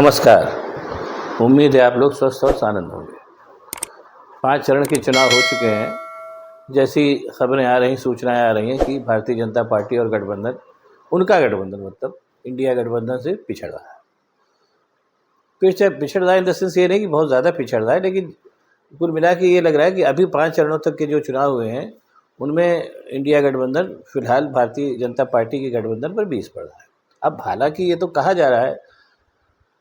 नमस्कार। उम्मीद है आप लोग स्वस्थ और आनंद होंगे। 5 चरण के चुनाव हो चुके हैं। जैसी खबरें आ रही, सूचनाएं आ रही हैं कि भारतीय जनता पार्टी और गठबंधन, उनका गठबंधन मतलब इंडिया गठबंधन से पिछड़ रहा है। पिछड़ रहा है इन द सेंस ये नहीं कि बहुत ज़्यादा पिछड़ रहा है, लेकिन कुल मिला के ये लग रहा है कि अभी 5 चरणों तक के जो चुनाव हुए हैं उनमें इंडिया गठबंधन फिलहाल भारतीय जनता पार्टी के गठबंधन पर 20 पड़ रहा है। अब हालांकि ये तो कहा जा रहा है,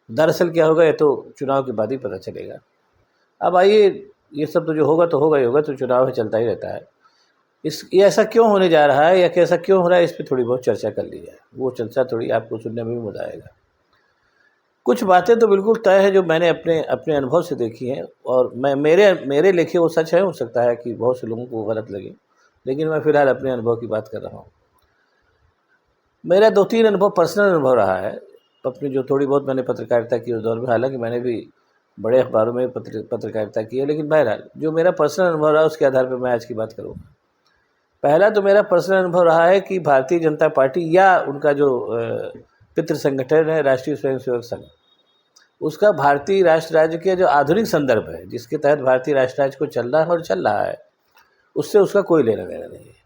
दरअसल क्या होगा ये तो चुनाव के बाद ही पता चलेगा। अब आइए, ये सब तो जो होगा तो होगा ही होगा, तो चुनाव है चलता ही रहता है। ये ऐसा क्यों होने जा रहा है या कैसा क्यों हो रहा है, इस पर थोड़ी बहुत चर्चा कर ली जाए। वो चर्चा थोड़ी आपको सुनने में भी मज़ा आएगा। कुछ बातें तो बिल्कुल तय है जो मैंने अपने अपने अनुभव से देखी हैं, और मैं मेरे लिखे वो सच है। हो सकता है कि बहुत से लोगों को गलत लगे, लेकिन मैं फ़िलहाल अपने अनुभव की बात कर रहा हूँ। मेरा 2-3 अनुभव पर्सनल अनुभव रहा है अपनी, जो थोड़ी बहुत मैंने पत्रकारिता की उस दौर में। हालांकि मैंने भी बड़े अखबारों में पत्रकारिता की है, लेकिन बहरहाल जो मेरा पर्सनल अनुभव रहा उसके आधार पर मैं आज की बात करूँगा। पहला तो मेरा पर्सनल अनुभव रहा है कि भारतीय जनता पार्टी या उनका जो पितृ संगठन है राष्ट्रीय स्वयंसेवक संघ, उसका भारतीय राष्ट्र राज्य के जो आधुनिक संदर्भ है जिसके तहत भारतीय राष्ट्र राज्य को चल रहा है और चल रहा है, उससे उसका कोई लेना देना नहीं है।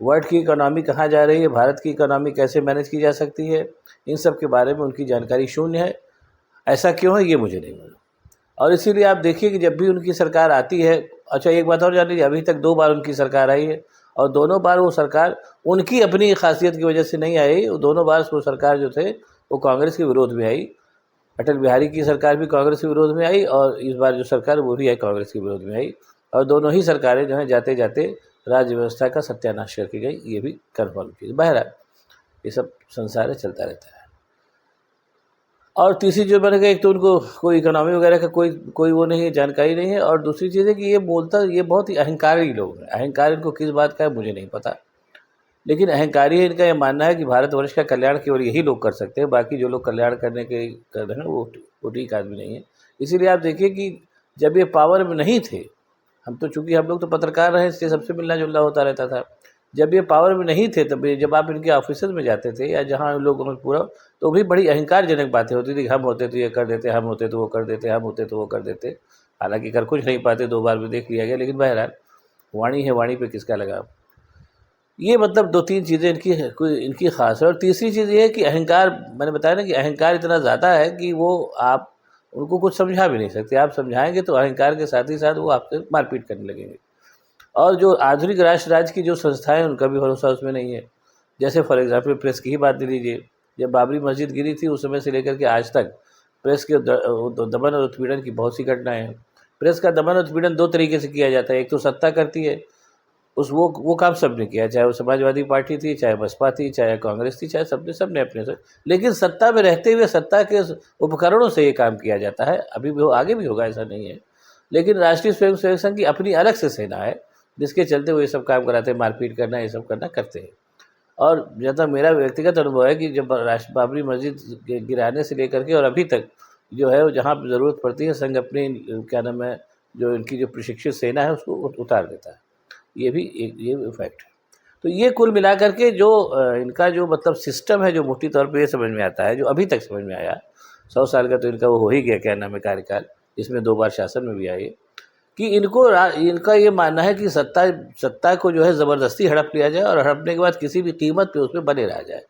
वर्ल्ड की इकोनॉमी कहाँ जा रही है, भारत की इकोनॉमी कैसे मैनेज की जा सकती है, इन सब के बारे में उनकी जानकारी शून्य है। ऐसा क्यों है ये मुझे नहीं मालूम। और इसीलिए आप देखिए कि जब भी उनकी सरकार आती है, अच्छा एक बात और जान लीजिए, अभी तक 2 बार उनकी सरकार आई है और दोनों बार वो सरकार उनकी अपनी खासियत की वजह से नहीं आई। वो दोनों बार वो सरकार जो थे वो कांग्रेस के विरोध में आई। अटल बिहारी की सरकार भी कांग्रेस के विरोध में आई और इस बार जो सरकार वो भी आई कांग्रेस के विरोध में आई। और दोनों ही सरकारें जो हैं जाते जाते राज्य व्यवस्था का सत्यानाश करके गई, ये भी कन्फर्म की। बहरहाल ये सब संसार है, चलता रहता है। और तीसरी जो मैंने कहा, एक तो उनको कोई इकोनॉमी वगैरह का कोई वो नहीं है, जानकारी नहीं है। और दूसरी चीज़ है कि ये बहुत ही अहंकारी लोग हैं। अहंकार इनको किस बात का है मुझे नहीं पता, लेकिन अहंकारी है। इनका ये मानना है कि भारतवर्ष का कल्याण केवल यही लोग कर सकते हैं, बाकी जो लोग कल्याण करने के कर रहे हैं वो ठीक आदमी नहीं है। इसीलिए आप देखिए कि जब ये पावर में नहीं थे, हम लोग तो पत्रकार रहे, इसलिए सबसे मिलना जुलना होता रहता था। जब ये पावर में नहीं थे तब जब आप इनके ऑफिस में जाते थे या जहाँ लोग पूरा, तो भी बड़ी अहंकारजनक बातें होती थी। हम होते तो ये कर देते, हम होते तो वो कर देते, हम होते तो वो कर देते। हालांकि कर कुछ नहीं पाते, 2 बार में देख लिया गया, लेकिन बहरहाल वाणी है, वाणी पे किसका लगाव। ये मतलब 2-3 चीज़ें इनकी खास है। और तीसरी चीज़ ये है कि अहंकार, मैंने बताया ना कि अहंकार इतना ज़्यादा है कि वो आप उनको कुछ समझा भी नहीं सकते। आप समझाएंगे तो अहंकार के साथ ही साथ वो आपसे मारपीट करने लगेंगे। और जो आधुनिक राष्ट्र राज्य की जो संस्थाएं, उनका भी भरोसा उसमें नहीं है। जैसे फॉर एग्जांपल प्रेस की ही बात ले लीजिए। जब बाबरी मस्जिद गिरी थी उस समय से लेकर के आज तक प्रेस के दमन और उत्पीड़न की बहुत सी घटनाएं हैं। प्रेस का दमन और उत्पीड़न 2 तरीके से किया जाता है। एक तो सत्ता करती है, वो काम सबने किया, चाहे वो समाजवादी पार्टी थी, चाहे बसपा थी, चाहे कांग्रेस थी, चाहे सबने अपने से। लेकिन सत्ता में रहते हुए सत्ता के उपकरणों से ये काम किया जाता है। अभी भी आगे भी होगा, ऐसा नहीं है। लेकिन राष्ट्रीय स्वयंसेवक संघ की अपनी अलग से सेना है जिसके चलते वो ये सब काम कराते हैं, मारपीट करना, ये सब करना करते हैं। और जहाँ तक मेरा व्यक्तिगत अनुभव है कि जब बाबरी मस्जिद गिराने से लेकर के और अभी तक जो है वो जहाँ ज़रूरत पड़ती है, संघ अपनी क्या नाम है, जो इनकी जो प्रशिक्षित सेना है उसको उतार देता है। ये भी ये फैक्ट है। तो ये कुल मिला करके जो इनका जो मतलब सिस्टम है, जो मोटी तौर पे ये समझ में आता है, जो अभी तक समझ में आया, 100 साल का तो इनका वो हो ही गया, क्या नाम है, कार्यकाल। इसमें 2 बार शासन में भी आए कि इनका ये मानना है कि सत्ता को जो है ज़बरदस्ती हड़प लिया जाए और हड़पने के बाद किसी भी कीमत पे उसमें बने रहा जाए।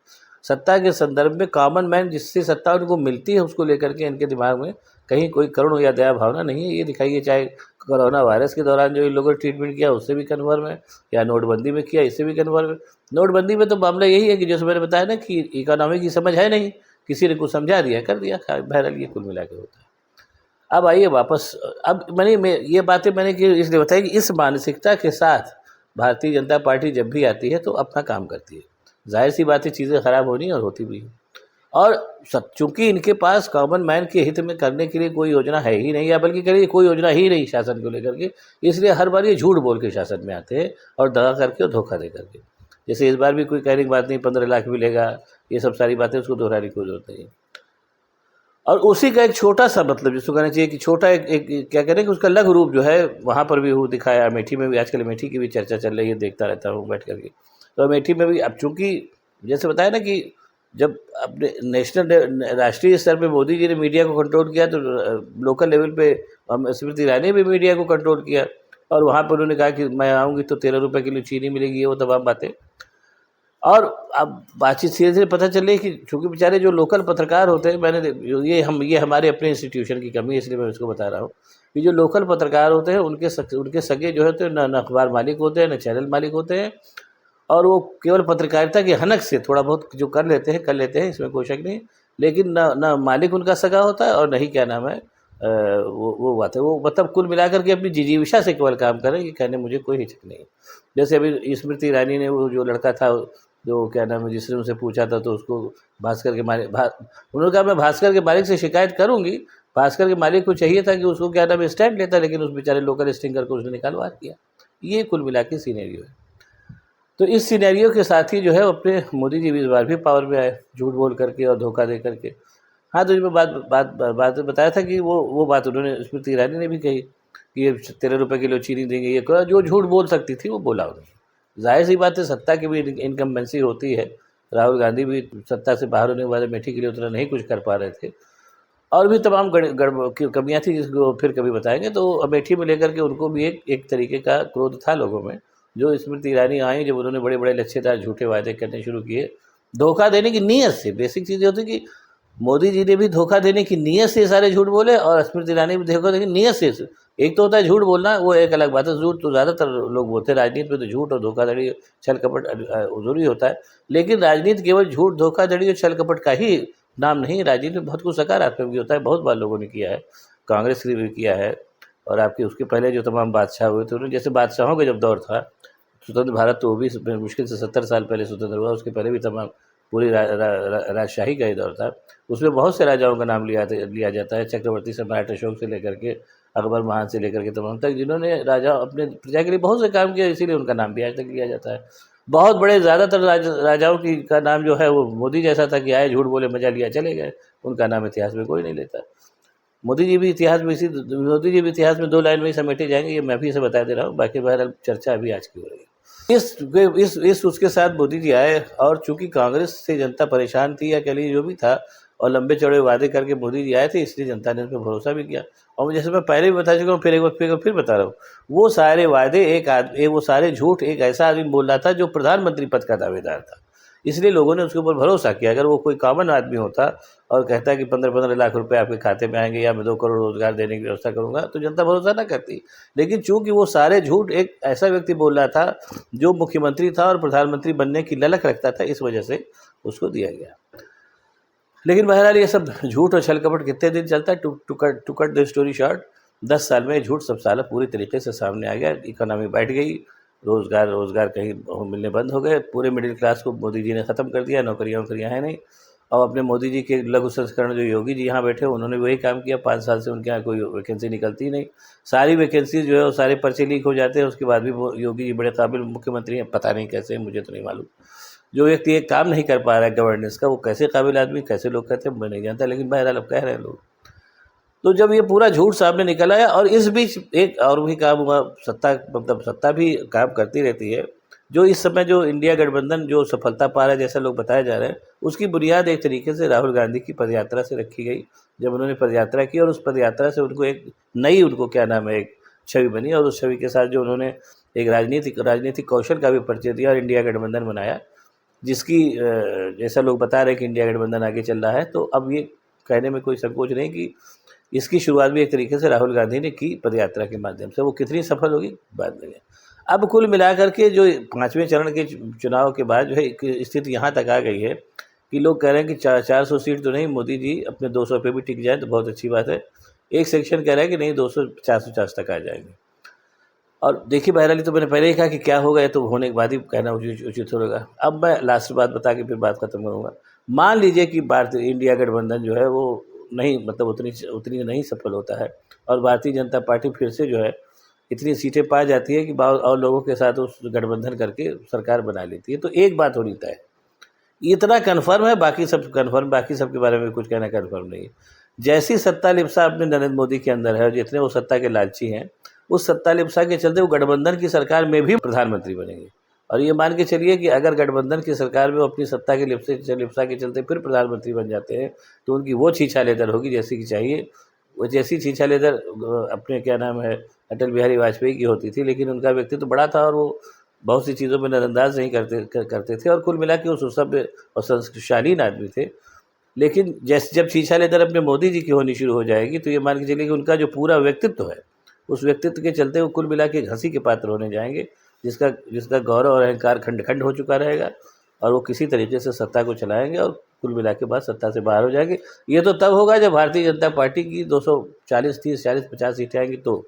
सत्ता के संदर्भ में कॉमन मैन जिससे सत्ता उनको मिलती है उसको लेकर के इनके दिमाग में कहीं कोई करुण या दया भावना नहीं है। ये दिखाइए, चाहे कोरोना वायरस के दौरान जो इन लोगों ने ट्रीटमेंट किया उससे भी कन्फर्म है, या नोटबंदी में किया इससे भी कन्फर्म है। नोटबंदी में तो मामला यही है कि जैसे मैंने बताया ना कि इकोनॉमी की समझ है नहीं, किसी ने कुछ समझा दिया, कर दिया। बहरहाल ये कुल मिला के होता है। अब आइए वापस, अब ये बातें मैंने इसलिए बताई कि इस मानसिकता के साथ भारतीय जनता पार्टी जब भी आती है तो अपना काम करती है। जाहिर सी बात है, चीज़ें ख़राब होनी और होती भी हैं। और चूँकि इनके पास कॉमन मैन के हित में करने के लिए कोई योजना है ही नहीं, या बल्कि करिए कोई योजना ही नहीं शासन को लेकर के, इसलिए हर बार ये झूठ बोल के शासन में आते हैं और दगा करके और धोखा दे करके। जैसे इस बार भी कोई कहने की बात नहीं, 15 लाख मिलेगा, ये सब सारी बातें उसको दोहराने की कोई जरूरत नहीं है। और उसी का एक छोटा सा मतलब जिसको कहना चाहिए कि छोटा एक क्या करें कि उसका लघु रूप जो है वहाँ पर भी वो दिखाया। अमेठी में भी आजकल अमेठी की भी चर्चा चल रही है, देखता रहता हूँ बैठ करके। तो अमेठी में भी अब चूँकि जैसे बताया ना कि जब अपने राष्ट्रीय स्तर पे मोदी जी ने मीडिया को कंट्रोल किया, तो लोकल लेवल पे स्मृति ईरानी ने भी मीडिया को कंट्रोल किया, और वहाँ पर उन्होंने कहा कि मैं आऊँगी तो 13 रुपये किलो चीनी मिलेगी, ये वो तमाम बातें। और अब बातचीत धीरे धीरे पता चल रही है कि चूँकि बेचारे जो लोकल पत्रकार होते हैं, ये हमारे अपने इंस्टीट्यूशन की कमी है, इसलिए मैं इसको बता रहा हूँ कि जो लोकल पत्रकार होते हैं उनके सगे जो है तो न अखबार मालिक होते हैं, न चैनल मालिक होते हैं, और वो केवल पत्रकारिता की हनक से थोड़ा बहुत जो कर लेते हैं, इसमें कोई शक नहीं। लेकिन न मालिक उनका सगा होता है, और न ही क्या नाम है वो बात है, वो मतलब कुल मिलाकर के अपनी जिजीविषा से केवल काम कर रहे हैं, ये कहने मुझे कोई हिचक नहीं। जैसे अभी स्मृति ईरानी ने, वो जो लड़का था जो क्या नाम है, जिसने उनसे पूछा था, तो उसको भास्कर के मालिक उन्होंने कहा मैं भास्कर के मालिक से शिकायत करूँगी। भास्कर के मालिक को चाहिए था कि उसको क्या नाम है स्टैंड लेता, लेकिन उस बेचारे लोकल स्टिंगर को उसने निकालवा दिया। ये कुल मिला के सिनेरियो है। तो इस सिनेरियो के साथ ही जो है अपने मोदी जी भी इस बार भी पावर में आए, झूठ बोल करके और धोखा दे करके। हाँ, तो मैं बात बताया था कि वो बात उन्होंने स्मृति ईरानी ने भी कही कि ये 13 रुपये किलो चीनी देंगे, ये जो झूठ बोल सकती थी वो बोला उन्होंने। जाहिर सी बात है, सत्ता की भी इनकम्बेंसी होती है। राहुल गांधी भी सत्ता से बाहर होने के बाद अमेठी के लिए उतना नहीं कुछ कर पा रहे थे, और भी तमाम कमियाँ थी जिसको फिर कभी बताएंगे। तो अमेठी में लेकर के उनको भी एक तरीके का क्रोध था लोगों में। जो स्मृति ईरानी आई, जब उन्होंने बड़े बड़े लच्छेदार झूठे वादे करने शुरू किए, धोखा देने की नीयत से, बेसिक चीज़ होती कि मोदी जी ने भी धोखा देने की नीयत से सारे झूठ बोले, और स्मृति ईरानी भी धोखा देने की नीयत से। एक तो होता है झूठ बोलना, वो एक अलग बात है। झूठ तो ज़्यादातर लोग बोलते हैं राजनीति में, तो झूठ और धोखाधड़ी, छल कपट जरूरी होता है। लेकिन राजनीति केवल झूठ, धोखाधड़ी और छल कपट का ही नाम नहीं। राजनीति में बहुत कुछ सकारात्मक भी होता है, बहुत बार लोगों ने किया है, कांग्रेस ने भी किया है। और आपके उसके पहले जो तमाम बादशाह हुए थे, उन्होंने, जैसे बादशाहों का जब दौर था, स्वतंत्र भारत तो वो भी मुश्किल से 70 साल पहले स्वतंत्र हुआ, उसके पहले भी तमाम पूरी राजशाही का ही दौर था। उसमें बहुत से राजाओं का नाम लिया जाता है, चक्रवर्ती सम्राट अशोक से लेकर के अकबर महान से लेकर के तमाम तक, जिन्होंने राजा अपने प्रजा के लिए बहुत से काम किया, इसीलिए उनका नाम भी आज तक लिया जाता है। बहुत बड़े ज़्यादातर राजाओं का नाम जो है वो मोदी जैसा था कि आए, झूठ बोले, मजा लिया, चले गए। उनका नाम इतिहास में कोई नहीं लेता। मोदी जी भी इतिहास में 2 लाइन में ही समेटे जाएंगे, ये मैं भी इसे बता दे रहा हूँ। बाकी बहरहाल चर्चा अभी आज की हो रही है। इस उसके साथ मोदी जी आए, और चूंकि कांग्रेस से जनता परेशान थी, या कह लीजिए जो भी था, और लंबे चौड़े वादे करके मोदी जी आए थे, इसलिए जनता ने उन पर भरोसा भी किया। और जैसे मैं पहले भी बता चुका हूँ, फिर बता रहा हूँ, वो सारे वादे वो सारे झूठ एक ऐसा आदमी बोल रहा था जो प्रधानमंत्री पद का दावेदार था, इसलिए लोगों ने उसके ऊपर भरोसा किया। अगर वो कोई कॉमन आदमी होता और कहता कि 15-15 लाख रुपए आपके खाते में आएंगे, या मैं 2 करोड़ रोजगार देने की व्यवस्था करूंगा, तो जनता भरोसा ना करती। लेकिन चूंकि वो सारे झूठ एक ऐसा व्यक्ति बोल रहा था जो मुख्यमंत्री था और प्रधानमंत्री बनने की ललक रखता था, इस वजह से उसको दिया गया। लेकिन बहरहाल ये सब झूठ और छल कपट कितने दिन चलता है? To cut the story short, 10 साल में झूठ सब साला पूरी तरीके से सामने आ गया। इकोनॉमी बैठ गई, रोज़गार कहीं मिलने बंद हो गए, पूरे मिडिल क्लास को मोदी जी ने ख़त्म कर दिया, नौकरियाँ हैं नहीं। और अपने मोदी जी के लघु संस्करण जो योगी जी यहाँ बैठे, उन्होंने वही काम किया। 5 साल से उनके यहाँ कोई वैकेंसी निकलती नहीं, सारी वैकेंसी जो है वो सारे पर्चे लीक हो जाते हैं। उसके बाद भी वो योगी जी बड़े काबिल मुख्यमंत्री हैं, पता नहीं कैसे, मुझे तो नहीं मालूम। जो व्यक्ति एक काम नहीं कर पा रहा है गवर्नेंस का, वो कैसे काबिल आदमी, कैसे लोग कहते हैं, मैं नहीं जानता। लेकिन बहरहाल अब कह रहे हैं लोग। तो जब ये पूरा झूठ सामने निकल आया, और इस बीच एक और भी काम हुआ, सत्ता भी काम करती रहती है। जो इस समय जो इंडिया गठबंधन जो सफलता पा रहा है, जैसा लोग बताए जा रहे हैं, उसकी बुनियाद एक तरीके से राहुल गांधी की पदयात्रा से रखी गई। जब उन्होंने पदयात्रा की, और उस पदयात्रा से उनको एक नई, एक छवि बनी, और उस छवि के साथ जो उन्होंने एक राजनीतिक कौशल का भी परिचय दिया और इंडिया गठबंधन बनाया, जिसकी जैसा लोग बता रहे हैं कि इंडिया गठबंधन आगे चल रहा है। तो अब ये कहने में कोई संकोच नहीं कि इसकी शुरुआत भी एक तरीके से राहुल गांधी ने की पदयात्रा के माध्यम से। वो कितनी सफल होगी बात नहीं है। अब कुल मिलाकर के जो 5वें चरण के चुनाव के बाद जो है स्थिति यहाँ तक आ गई है कि लोग कह रहे हैं कि 400 सीट तो नहीं, मोदी जी अपने 200 पे भी टिक जाए तो बहुत अच्छी बात है। एक सेक्शन कह रहा है कि नहीं, 200-450 तक आ जाएंगे। और देखिए बहरहाल, तो मैंने पहले ही कहा कि क्या होगा, तो होने के बाद ही कहना उचित होगा। अब मैं लास्ट बात बता के फिर बात खत्म करूँगा। मान लीजिए कि भारतीय इंडिया गठबंधन जो है वो नहीं, मतलब उतनी नहीं सफल होता है, और भारतीय जनता पार्टी फिर से जो है इतनी सीटें पा जाती है कि और लोगों के साथ उस गठबंधन करके सरकार बना लेती है। तो एक बात हो रही है, इतना कन्फर्म है, बाकी सब के बारे में कुछ कहना कन्फर्म नहीं है। जैसी सत्ता लिप्सा अपने नरेंद्र मोदी के अंदर है, जितने वो सत्ता के लालची हैं, उस सत्ता लिप्सा के चलते वो गठबंधन की सरकार में भी प्रधानमंत्री बनेंगे। और ये मान के चलिए कि अगर गठबंधन की सरकार में वो अपनी सत्ता के लिप्सा के चलते फिर प्रधानमंत्री बन जाते हैं तो उनकी वो छीछा लेदर होगी जैसी कि चाहिए। वो जैसी छीछा लेदर अपने क्या नाम है अटल बिहारी वाजपेयी की होती थी, लेकिन उनका व्यक्तित्व बड़ा था और वो बहुत सी चीज़ों में नज़रअंदाज नहीं करते थे और कुल मिला के वो सुसभ्य और संस्कृतशालीन आदमी थे। लेकिन जब छीछा लेदर अपने मोदी जी की होनी शुरू हो जाएगी तो ये मान के चलिए कि उनका जो पूरा व्यक्तित्व है उस व्यक्तित्व के चलते वो कुल मिला के हंसी के पात्र होने जाएंगे, जिसका गौरव और अहंकार खंड खंड हो चुका रहेगा और वो किसी तरीके से सत्ता को चलाएंगे और कुल मिला के बाद सत्ता से बाहर हो जाएंगे। ये तो तब होगा जब भारतीय जनता पार्टी की 240, 30, 40, 50 सीटें आएंगी तो।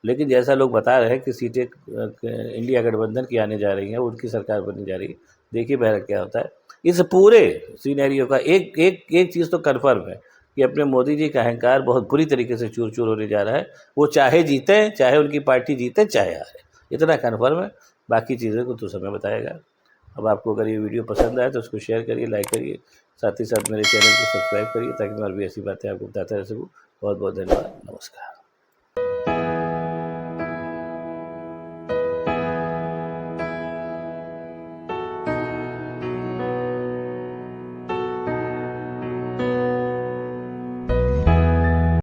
लेकिन जैसा लोग बता रहे हैं कि सीटें इंडिया गठबंधन की आने जा रही हैं, उनकी सरकार बनने जा रही है। देखिए बहरहाल क्या होता है। इस पूरे सिनेरियो का एक चीज़ तो कन्फर्म है कि अपने मोदी जी का अहंकार बहुत बुरी तरीके से चूर चूर होने जा रहा है। वो चाहे जीते, चाहे उनकी पार्टी जीते, चाहे हारे, इतना कन्फर्म है। बाकी चीज़ों को तो समय बताएगा। अब आपको अगर ये वीडियो पसंद आए तो उसको शेयर करिए, लाइक करिए, साथ ही साथ मेरे चैनल को सब्सक्राइब करिए ताकि मैं और भी ऐसी बातें आपको बताता रह सकूँ। बहुत बहुत धन्यवाद। नमस्कार।